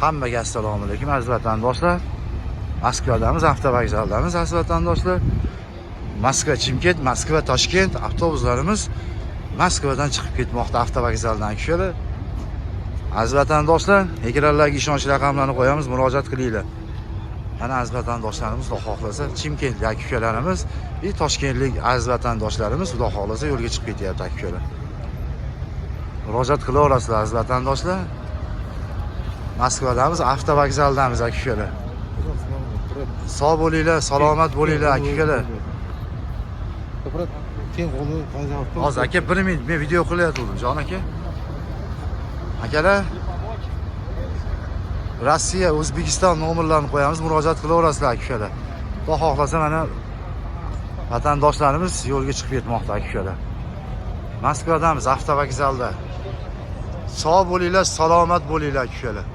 Hammaga assalomu alaykum aziz vatandoshlar. Moskvadamiz, avtovokzaldamiz aziz vatandoshlar. Moskva Chimkent, Moskva Toshkent avtobuslarimiz Moskvadan chiqib ketmoqda avtovokzaldan kishida. Aziz vatandoshlar, ekranlarga ishonch raqamlarini qo'yamiz, murojaat qilinglar. Mana aziz vatandoshlarimiz xudo xohlasa Chimkentlik aka-ukalarimiz va Toshkentlik aziz vatandoshlarimiz xudo xohlasa yo'lga chiqib ketyapti aka-ukalar. Murojaat qilaverasizlar aziz vatandoshlar. Moskvadamiz, avtovokzaldamiz aka-ukalar. Sog' bo'linglar, salomat bo'linglar aka-ukalar. Hozir aka 1 minut men video qilyapman, jon aka. Akalar, Rossiya, O'zbekiston nomerlarini qo'yamiz, murojaat qilaverasizlar aka-ukalar. Xudo xohlasa mana vatandoshlarimiz yo'lga chiqib ketmoqda aka-ukalar. Moskvadamiz, avtovokzalda. Sog' bo'linglar, salomat bo'linglar aka-ukalar.